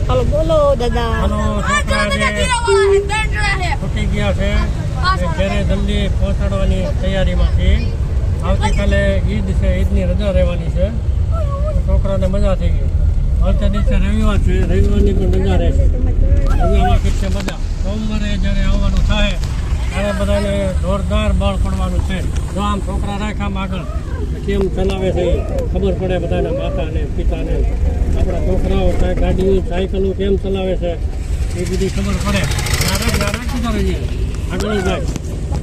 હાલો બોલો દાદા. છૂટી ગયા છે ઘરે જલ્દી પહોંચાડવાની તૈયારીમાં છે. આવતીકાલે ઈદ છે, ઈદની રજા રહેવાની છે. છોકરાને મજા થઈ ગઈ. આવતા દિવસે રવિવાર છે, રવિવારની પણ રજા રહેશે. રજામાં કંઈક છે મજા. સોમવારે જ્યારે આવવાનું થાય ત્યારે બધાને જોરદાર બળ પડવાનું છે. જો આમ છોકરા રાખ્યા આગળ કેમ ચલાવે છે ખબર પડે બધાને, માતાને પિતાને. આપણા છોકરાઓ ગાડીઓ સાયકલો કેમ ચલાવે છે એ બધી ખબર પડે. રાખી રહીએ આગળ જાય.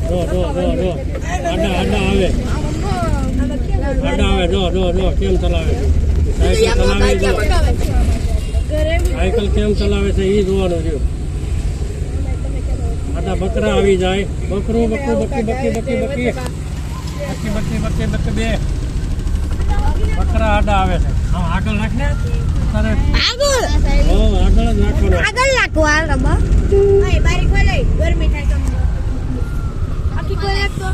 જો જો જો જો આડા આડા આવે, આડા આવે. જો જો જો કેમ ચલાવે છે સાયકલ ચલાવે. જો સાયકલ કેમ ચલાવે છે એ જોવાનું રહ્યું. આડા બકરા આવી જાય. બકરું બકરું બકી બકી બકી બકી બકી બકી બકી બકી બે બકરા આડા આવે છે. હા આગળ રાખ ને તારે આગળ. હો આગળ જ રાખવાનું. આગળ રાખો આ રબા. ભાઈ બારી ખોલે ગરમી થાય તો આખી ખોલે તો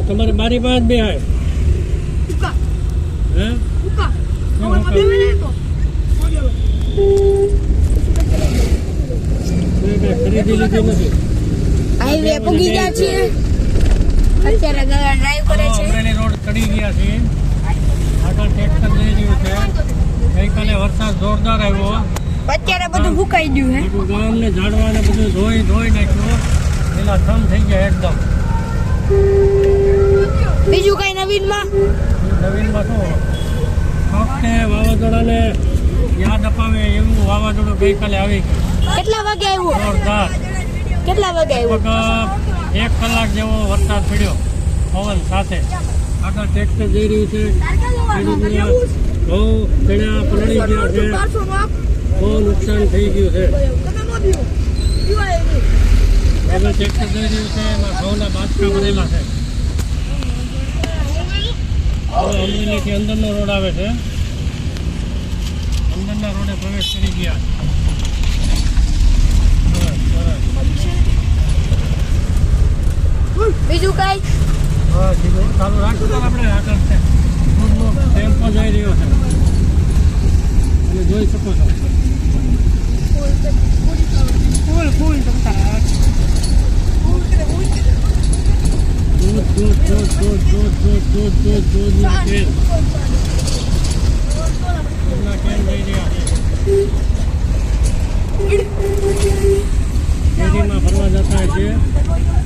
તમારે બારી પાસે બે હાય ઉકા હે ઉકા ઓમાં બે મને તો ખરીદી લીધી નથી. હાઈવે પગી ગયા છે અત્યારે ડ્રાઈવ કરે છે. અમરેલી રોડ ચડી ગયા છે. આગળ ટ્રેક્ટર જઈ રહ્યું છે. ગઈકાલે વરસાદ જોરદાર આવ્યો. અત્યારે બધું ફૂકાઈ ગયું હે. આખું ગામ ને ઝાડવા ને બધું ધોઈ નાખ્યું. પેલા થમ થઈ ગયા એકદમ. બીજું કઈ નવીનમાં નવીનમાં શું વખતે વાવાઝોડાને યાદ અપાવે એવું વાવાઝોડું ગઈકાલે આવી ગયું. કેટલા વાગે આવ્યું? જોરદાર. કેટલા વાગે આવ્યું? લગભગ 1 કલાક જેવો વરસાદ પડ્યો પવન સાથે. આગળ ટ્રેક્ટર જઈ રહ્યું છે. ઘઉં ચણા પલળી ગયા છે. બહુ નુકસાન થઈ ગયું છે. આગળ ટ્રેક્ટર જઈ રહ્યું છે. એમાં ઘઉંના બાચકા ભરેલા છે. હવે અમરેલીથી અંદરનો રોડ આવે છે. અંદરના રોડે પ્રવેશ કરી ગયા. બીજું કઈ હા બીજું ચાલુ રાખશું તો આપણે આગળ છે. ટેમ્પો જઈ રહ્યો છે. તમે જોઈ શકો છો. ફૂલ ફૂલ શેરીમાં ફરવા જતા છે,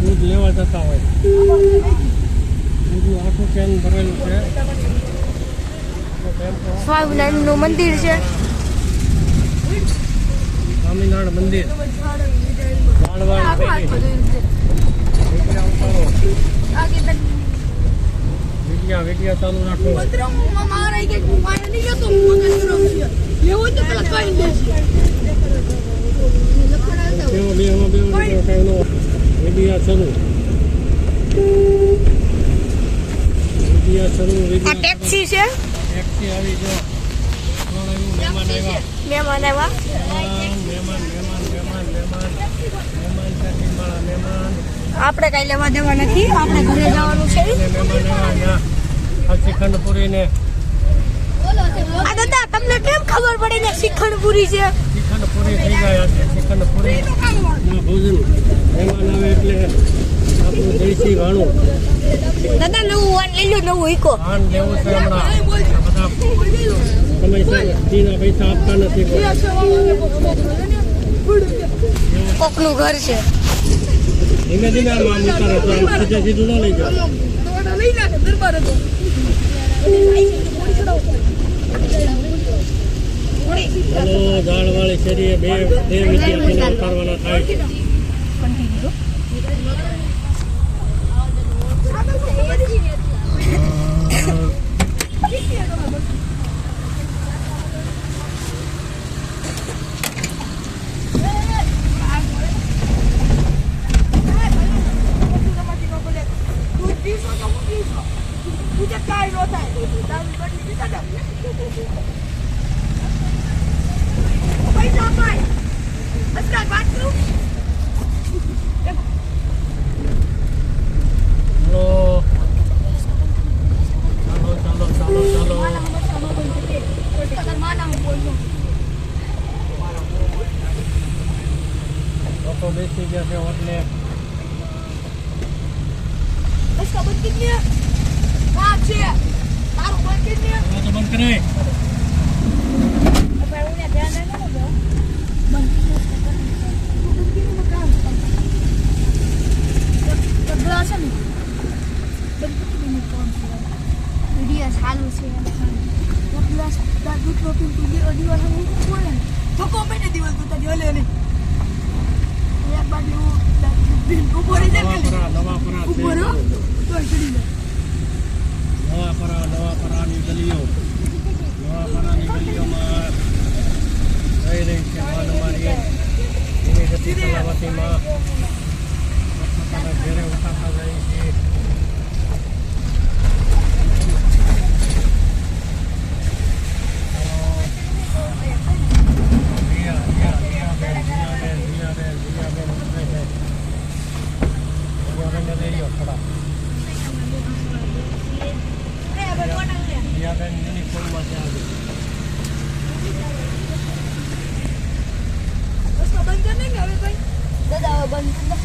દૂધ લેવા જતા હોય. દૂધનું આખું કેન ભરેલું છે. સ્વામિનારાયણ નું મંદિર છે. સ્વામિનારાયણ મંદિર વિડિયા ચાલુ રાખો. વિડિયા શરૂ. આ ટેક્સી છે. ટેક્સી આવી જો. મહેમાન આવ્યા. મહેમાન આવ્યા. આપણે કઈ લેવા દેવા નથી. આપણે ઘરે જવાનું છે. શ્રીખંડપુરી ને આ દાદા તમને કેમ ખબર પડી ને શ્રીખંડપુરી છે? શ્રીખંડપુરી થઈ ગયા છે. શ્રીખંડપુરી ભોજન મહેમાન આવે એટલે આપણું દેશી ભાણું. દાદા નવું વાન લઈ લો. નવું ઈકો વાન લેવું છે હમણાં. બધા સમયસર ફીના પૈસા આપતા નથી. કોકનું ઘર છે. ધીમે ધીમે આમ ઉતારો તો સીધે સીધું ન લઈ જાઓ. હલો ઝાડવાળી શેરીએ બે વિદ્યાર્થીને ઉતારવાના થાય છે. પહોંચી ગયા છે હોટલે. બસ તો બંધ કરી દે. હા છે તારું બંધ કરી દે. હવે તો બંધ કરાય. પણ હું ધ્યાન ના રાખો બંધ કરી દે. કામ તો ગ્લાસ ને બંધ કરી દે. કોણ વિડિયો ચાલુ છે તો ગ્લાસ દાદુ પ્રોટીન વિડિયો દિવસ હું બોલે તો કોમેન્ટ દિવસ તો તને ઓલે ને એક બાજુ ઉભો રહી જાય નવા પરા ઉભો રહો તો ચડી જાય. નવા પરાની ગલીઓ. નવા પરાની ગલીઓમાં જઈ રહી છે માં અમારી એની ગતિ સલામતીમાં પોતાના ઘેરે ઉતારતા જાય છે. દાદા બંધ કરી દો.